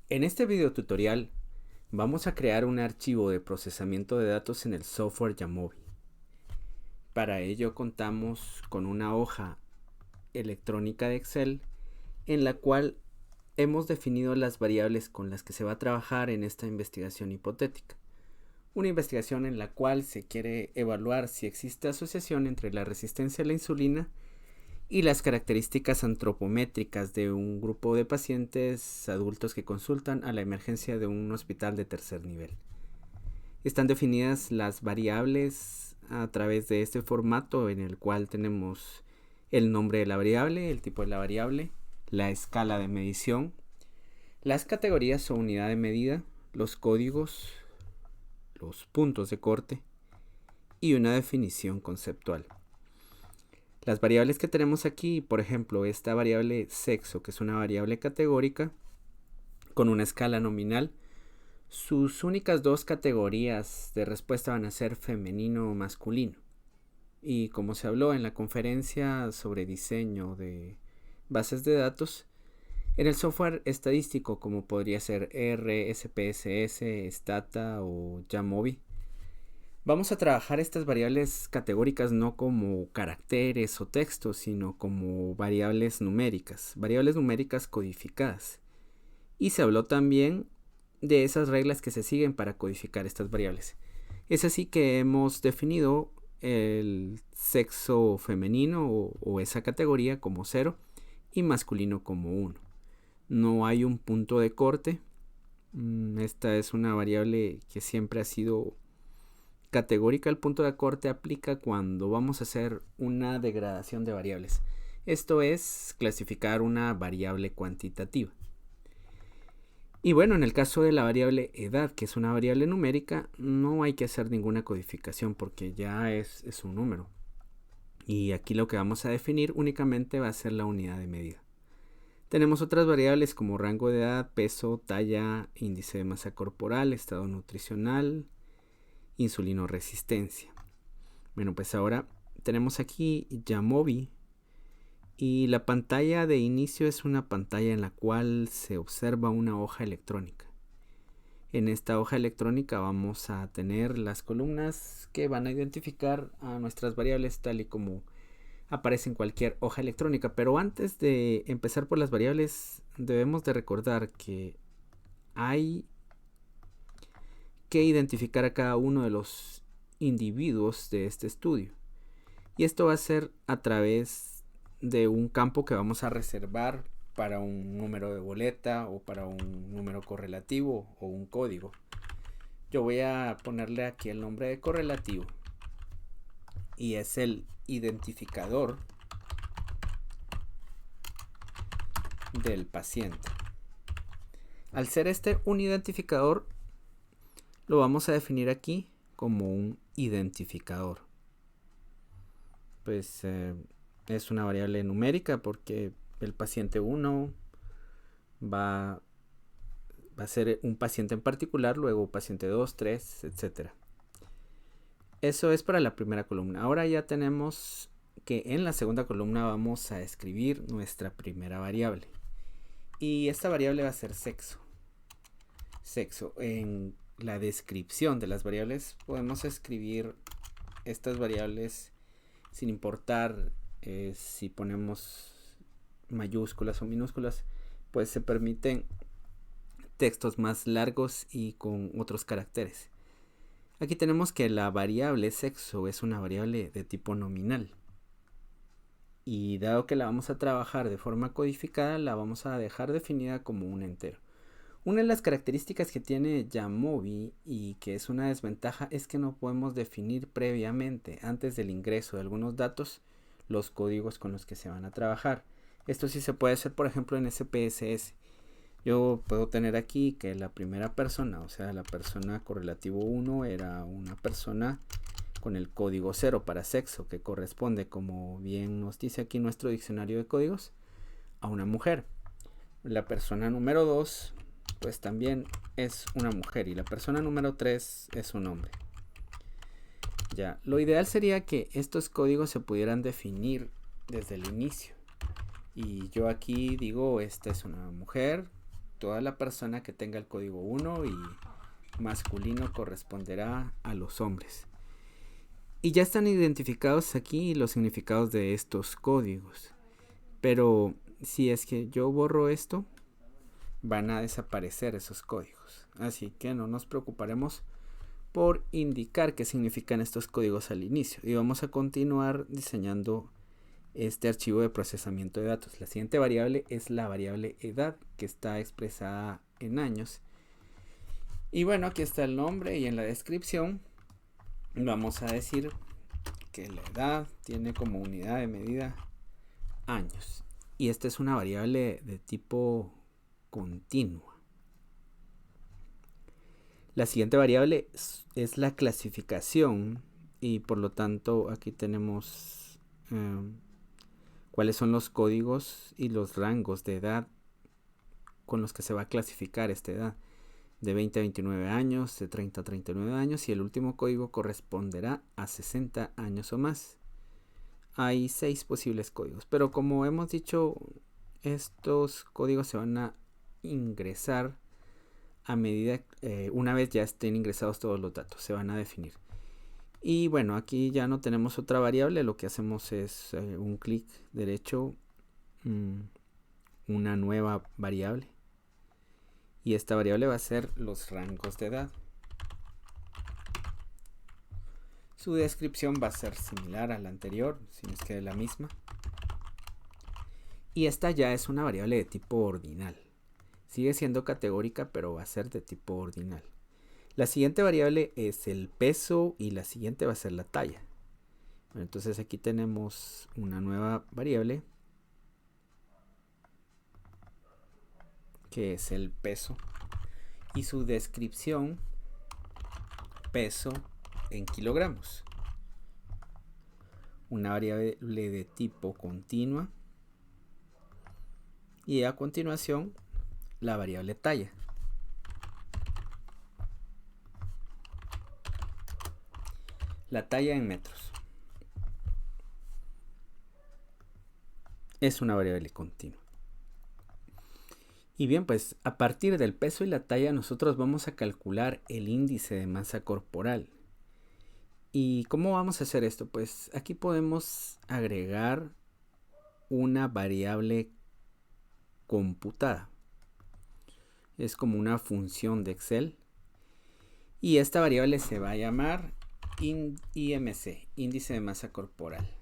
En este video tutorial vamos a crear un archivo de procesamiento de datos en el software Jamovi. Para ello contamos con una hoja electrónica de Excel en la cual hemos definido las variables con las que se va a trabajar en esta investigación hipotética. Una investigación en la cual se quiere evaluar si existe asociación entre la resistencia a la insulina y las características antropométricas de un grupo de pacientes adultos que consultan a la emergencia de un hospital de tercer nivel. Están definidas las variables a través de este formato en el cual tenemos el nombre de la variable, el tipo de la variable, la escala de medición, las categorías o unidad de medida, los códigos, los puntos de corte y una definición conceptual. Las variables que tenemos aquí, por ejemplo, esta variable sexo, que es una variable categórica con una escala nominal, sus únicas dos categorías de respuesta van a ser femenino o masculino. Y como se habló en la conferencia sobre diseño de bases de datos, en el software estadístico como podría ser R, SPSS, Stata o Jamovi, vamos a trabajar estas variables categóricas no como caracteres o textos, sino como variables numéricas codificadas. Y se habló también de esas reglas que se siguen para codificar estas variables. Es así que hemos definido el sexo femenino o esa categoría como 0 y masculino como 1. No hay un punto de corte. Esta es una variable que siempre ha sido categórica. El punto de corte aplica cuando vamos a hacer una degradación de variables. Esto es clasificar una variable cuantitativa. Y bueno, en el caso de la variable edad, que es una variable numérica, no hay que hacer ninguna codificación porque ya es un número. Y aquí lo que vamos a definir únicamente va a ser la unidad de medida. Tenemos otras variables como rango de edad, peso, talla, índice de masa corporal, estado nutricional, insulinoresistencia. Bueno, pues ahora tenemos aquí Jamovi y la pantalla de inicio es una pantalla en la cual se observa una hoja electrónica. En esta hoja electrónica vamos a tener las columnas que van a identificar a nuestras variables tal y como aparece en cualquier hoja electrónica. Pero antes de empezar por las variables, debemos de recordar que hay que identificar a cada uno de los individuos de este estudio. Y esto va a ser a través de un campo que vamos a reservar para un número de boleta o para un número correlativo o un código. Yo voy a ponerle aquí el nombre de correlativo y es el identificador del paciente. Al ser este un identificador, lo vamos a definir aquí como un identificador. Pues es una variable numérica porque el paciente 1 va a ser un paciente en particular, luego paciente 2, 3, etc. Eso es para la primera columna. Ahora ya tenemos que en la segunda columna vamos a escribir nuestra primera variable. Y esta variable va a ser sexo. Sexo. En la descripción de las variables podemos escribir estas variables sin importar si ponemos mayúsculas o minúsculas, pues se permiten textos más largos y con otros caracteres. Aquí tenemos que la variable sexo es una variable de tipo nominal. Y dado que la vamos a trabajar de forma codificada, la vamos a dejar definida como un entero. Una de las características que tiene Jamovi y que es una desventaja es que no podemos definir previamente, antes del ingreso de algunos datos, los códigos con los que se van a trabajar. Esto sí se puede hacer, por ejemplo, en SPSS. Yo puedo tener aquí que la primera persona, o sea, la persona correlativo 1 era una persona con el código 0 para sexo, que corresponde, como bien nos dice aquí nuestro diccionario de códigos, a una mujer. La persona número 2 pues también es una mujer y la persona número 3 es un hombre. Ya, lo ideal sería que estos códigos se pudieran definir desde el inicio. Y yo aquí digo, esta es una mujer toda la persona que tenga el código 1 y masculino corresponderá a los hombres. Y ya están identificados aquí los significados de estos códigos. Pero si es que yo borro esto, van a desaparecer esos códigos. Así que no nos preocuparemos por indicar qué significan estos códigos al inicio. Y vamos a continuar diseñando este archivo de procesamiento de datos. La siguiente variable es la variable edad, que está expresada en años. Y bueno, aquí está el nombre, y en la descripción vamos a decir que la edad tiene como unidad de medida años. Y esta es una variable de tipo continua. La siguiente variable es la clasificación, y por lo tanto aquí tenemos cuáles son los códigos y los rangos de edad con los que se va a clasificar esta edad. De 20 a 29 años, de 30 a 39 años, y el último código corresponderá a 60 años o más. Hay 6 posibles códigos, pero como hemos dicho, estos códigos se van a ingresar a medida, una vez ya estén ingresados todos los datos, se van a definir. Y bueno, aquí ya no tenemos otra variable, lo que hacemos es un clic derecho, una nueva variable. Y esta variable va a ser los rangos de edad. Su descripción va a ser similar a la anterior, si no es que es la misma. Y esta ya es una variable de tipo ordinal. Sigue siendo categórica, pero va a ser de tipo ordinal. La siguiente variable es el peso y la siguiente va a ser la talla. Bueno, entonces aquí tenemos una nueva variable que es el peso, y su descripción, peso en kilogramos. Una variable de tipo continua, y a continuación la variable talla. La talla en metros es una variable continua. Y bien, pues a partir del peso y la talla nosotros vamos a calcular el índice de masa corporal. ¿Y cómo vamos a hacer esto? Pues aquí podemos agregar una variable computada. Es como una función de Excel. Y esta variable se va a llamar IMC, índice de masa corporal.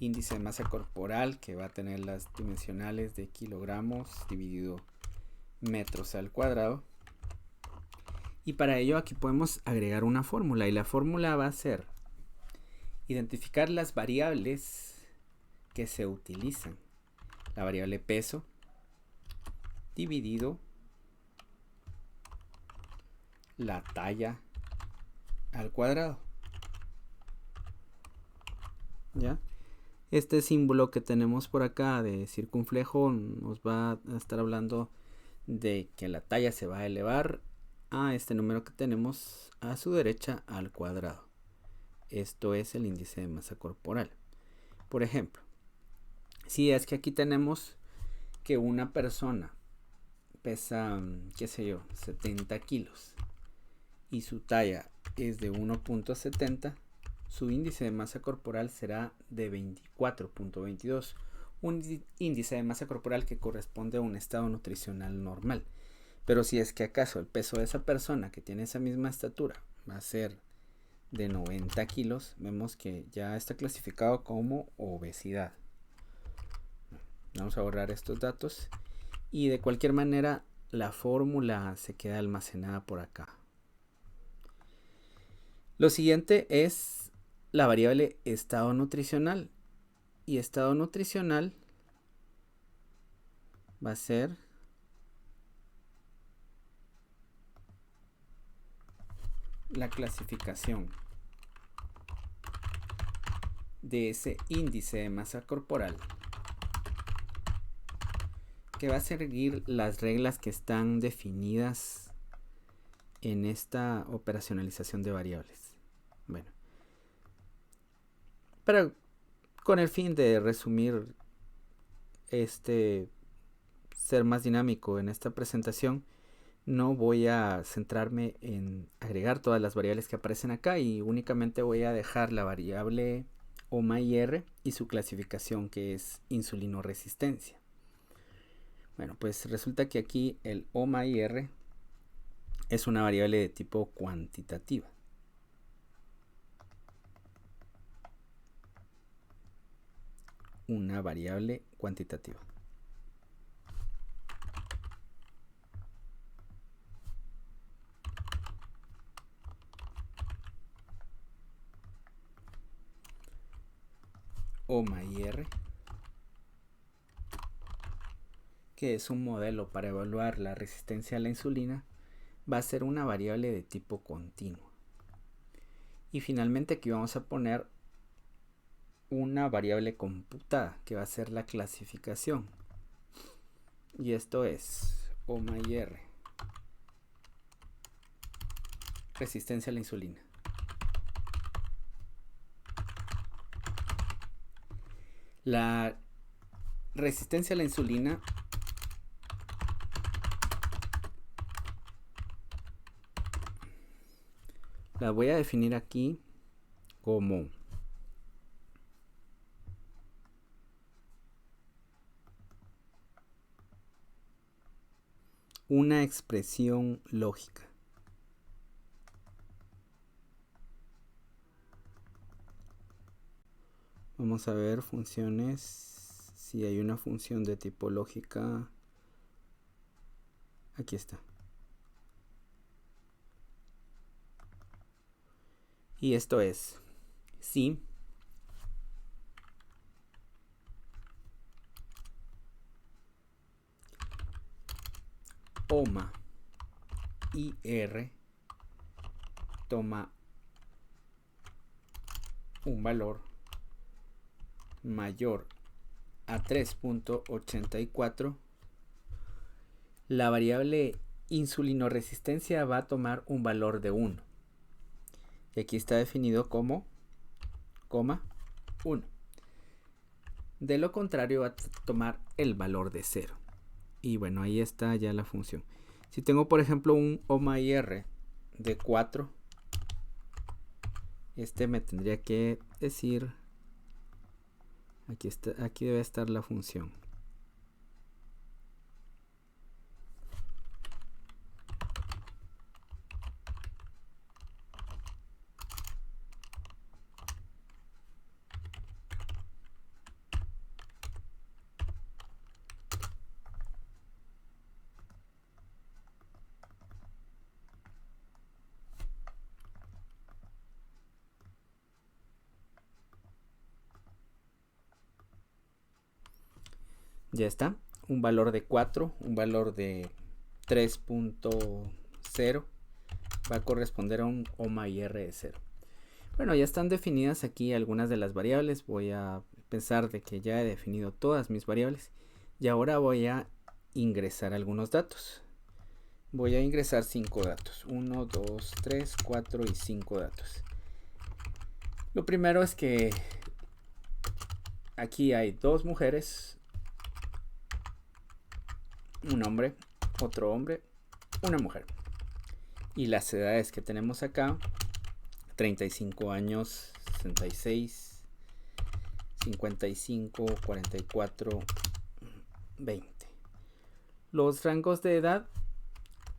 Índice de masa corporal que va a tener las dimensionales de kilogramos dividido metros al cuadrado. Y para ello aquí podemos agregar una fórmula, y la fórmula va a ser identificar las variables que se utilizan. La variable peso dividido la talla al cuadrado. ¿Ya? Este símbolo que tenemos por acá de circunflejo nos va a estar hablando de que la talla se va a elevar a este número que tenemos a su derecha al cuadrado. Esto es el índice de masa corporal. Por ejemplo, si es que aquí tenemos que una persona pesa, qué sé yo, 70 kilos y su talla es de 1.70, su índice de masa corporal será de 24.22, un índice de masa corporal que corresponde a un estado nutricional normal. Pero si es que acaso el peso de esa persona que tiene esa misma estatura va a ser de 90 kilos, vemos que ya está clasificado como obesidad. Vamos a borrar estos datos, y de cualquier manera la fórmula se queda almacenada por acá. Lo siguiente es la variable estado nutricional, y estado nutricional va a ser la clasificación de ese índice de masa corporal, que va a seguir las reglas que están definidas en esta operacionalización de variables. Bueno, pero con el fin de resumir ser más dinámico en esta presentación, no voy a centrarme en agregar todas las variables que aparecen acá y únicamente voy a dejar la variable OMA-IR y su clasificación, que es insulinoresistencia. Bueno, pues resulta que aquí el OMA-IR es una variable de tipo cuantitativa. Una variable cuantitativa. OMA-IR, que es un modelo para evaluar la resistencia a la insulina, va a ser una variable de tipo continuo. Y finalmente aquí vamos a poner una variable computada, que va a ser la clasificación. Y esto es OMA-IR, resistencia a la insulina. La resistencia a la insulina la voy a definir aquí como una expresión lógica. Vamos a ver funciones. Si hay una función de tipo lógica, aquí está. Y esto es si OMA-IR toma un valor mayor a 3.84, la variable insulinoresistencia va a tomar un valor de 1. Y aquí está definido como, 1. De lo contrario va a tomar el valor de 0. Y bueno, ahí está ya la función. Si tengo, por ejemplo, un OMA-IR de 4, me tendría que decir, aquí debe estar la función. Ya está, un valor de 4, un valor de 3.0 va a corresponder a un OMA-IR de 0. Bueno, ya están definidas aquí algunas de las variables. Voy a pensar de que ya he definido todas mis variables y ahora voy a ingresar algunos datos. Voy a ingresar 5 datos, 1, 2, 3, 4 y 5 datos. Lo primero es que aquí hay 2 mujeres, un hombre, otro hombre, una mujer. Y las edades que tenemos acá: 35 años, 66, 55, 44, 20. Los rangos de edad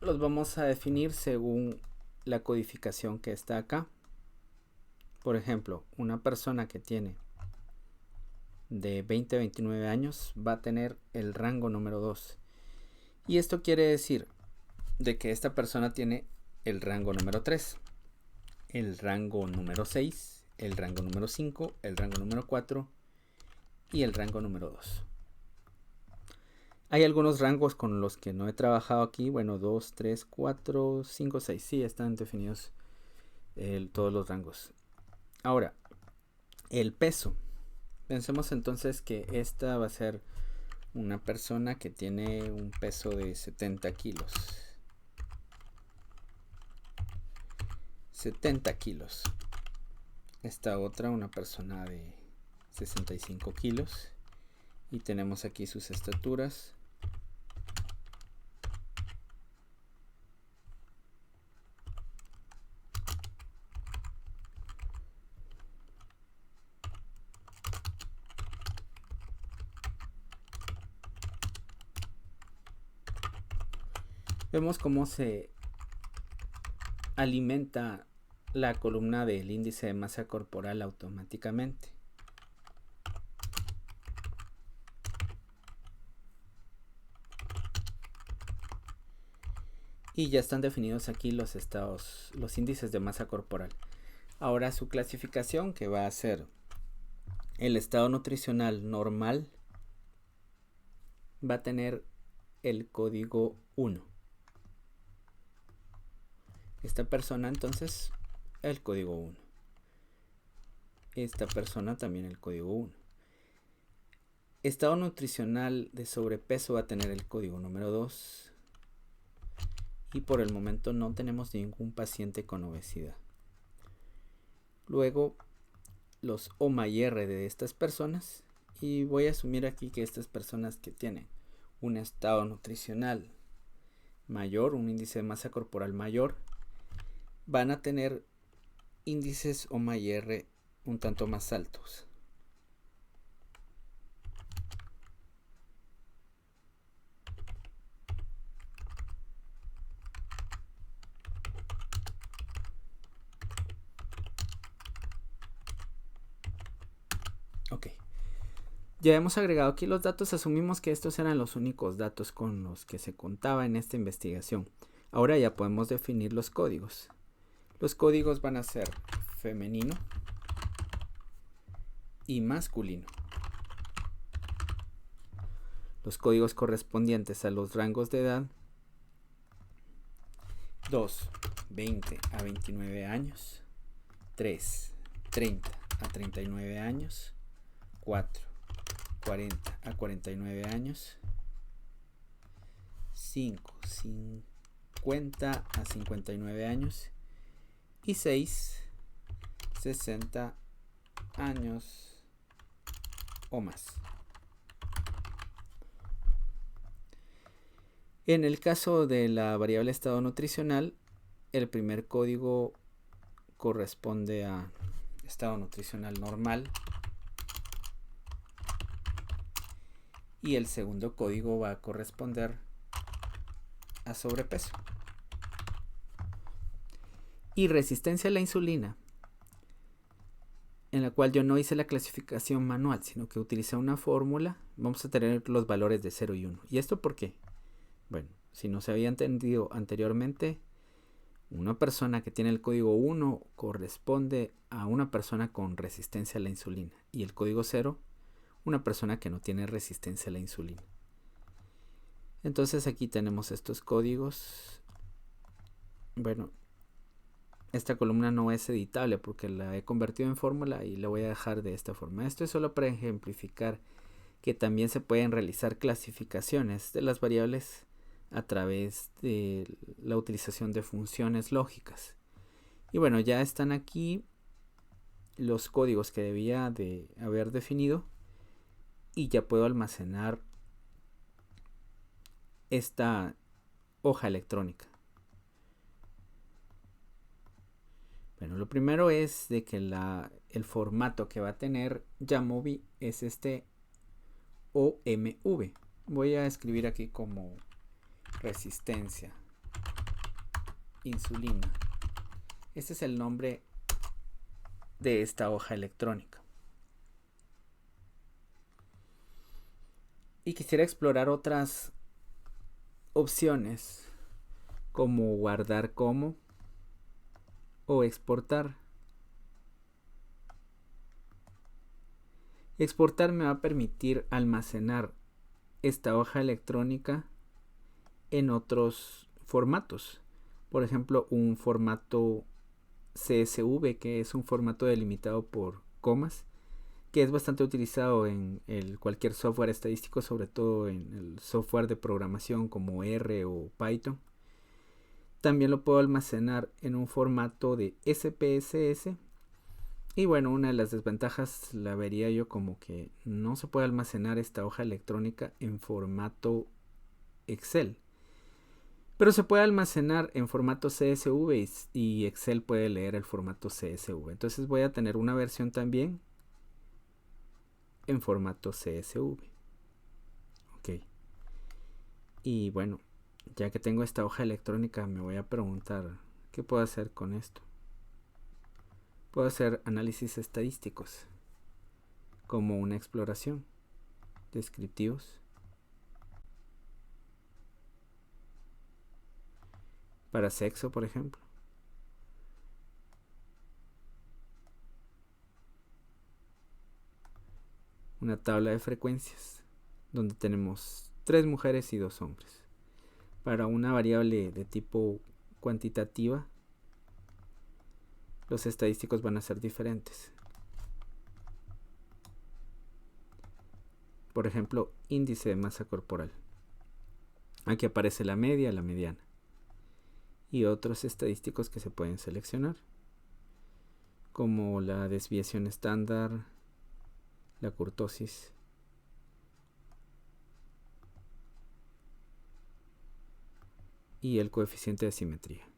los vamos a definir según la codificación que está acá. Por ejemplo, una persona que tiene de 20 a 29 años va a tener el rango número 2. Y esto quiere decir de que esta persona tiene el rango número 3, el rango número 6, el rango número 5, el rango número 4 y el rango número 2. Hay algunos rangos con los que no he trabajado aquí. Bueno, 2, 3, 4, 5, 6. Sí, están definidos todos los rangos. Ahora, el peso. Pensemos entonces que esta va a ser una persona que tiene un peso de 70 kilos. 70 kilos. Esta otra, una persona de 65 kilos. Y tenemos aquí sus estaturas. Vemos cómo se alimenta la columna del índice de masa corporal automáticamente. Y ya están definidos aquí los estados, los índices de masa corporal. Ahora su clasificación, que va a ser el estado nutricional normal, va a tener el código 1. Esta persona entonces el código 1. Esta persona también el código 1. Estado nutricional de sobrepeso va a tener el código número 2. Y por el momento no tenemos ningún paciente con obesidad. Luego los OMA-R de estas personas, y voy a asumir aquí que estas personas que tienen un estado nutricional mayor, un índice de masa corporal mayor, van a tener índices OMA-R un tanto más altos. Ok. Ya hemos agregado aquí los datos, asumimos que estos eran los únicos datos con los que se contaba en esta investigación. Ahora ya podemos definir los códigos. Los códigos van a ser femenino y masculino. Los códigos correspondientes a los rangos de edad: 2, 20 a 29 años, 3, 30 a 39 años, 4, 40 a 49 años, 5, 50 a 59 años y 6, 60 años o más. En el caso de la variable estado nutricional, el primer código corresponde a estado nutricional normal y el segundo código va a corresponder a sobrepeso. Y resistencia a la insulina, en la cual yo no hice la clasificación manual, sino que utilicé una fórmula, vamos a tener los valores de 0 y 1. ¿Y esto por qué? Bueno, si no se había entendido anteriormente, una persona que tiene el código 1 corresponde a una persona con resistencia a la insulina, y el código 0, una persona que no tiene resistencia a la insulina. Entonces aquí tenemos estos códigos. Bueno, esta columna no es editable porque la he convertido en fórmula y la voy a dejar de esta forma. Esto es solo para ejemplificar que también se pueden realizar clasificaciones de las variables a través de la utilización de funciones lógicas. Y bueno, ya están aquí los códigos que debía de haber definido y ya puedo almacenar esta hoja electrónica. Bueno, lo primero es de que el formato que va a tener Jamovi es este OMV. Voy a escribir aquí como resistencia insulina. Este es el nombre de esta hoja electrónica. Y quisiera explorar otras opciones como guardar como o exportar. Exportar me va a permitir almacenar esta hoja electrónica en otros formatos. Por ejemplo, un formato CSV, que es un formato delimitado por comas, que es bastante utilizado en cualquier software estadístico, sobre todo en el software de programación como R o Python. También lo puedo almacenar en un formato de SPSS, Y bueno, una de las desventajas la vería yo como que no se puede almacenar esta hoja electrónica en formato Excel. Pero se puede almacenar en formato CSV y Excel puede leer el formato CSV. Entonces voy a tener una versión también en formato CSV. Ok. Y bueno, ya que tengo esta hoja electrónica, me voy a preguntar, ¿qué puedo hacer con esto? Puedo hacer análisis estadísticos, como una exploración, descriptivos, para sexo, por ejemplo. Una tabla de frecuencias, donde tenemos 3 mujeres y 2 hombres. Para una variable de tipo cuantitativa, los estadísticos van a ser diferentes. Por ejemplo, índice de masa corporal. Aquí aparece la media, la mediana. Y otros estadísticos que se pueden seleccionar, como la desviación estándar, la kurtosis. Y el coeficiente de simetría.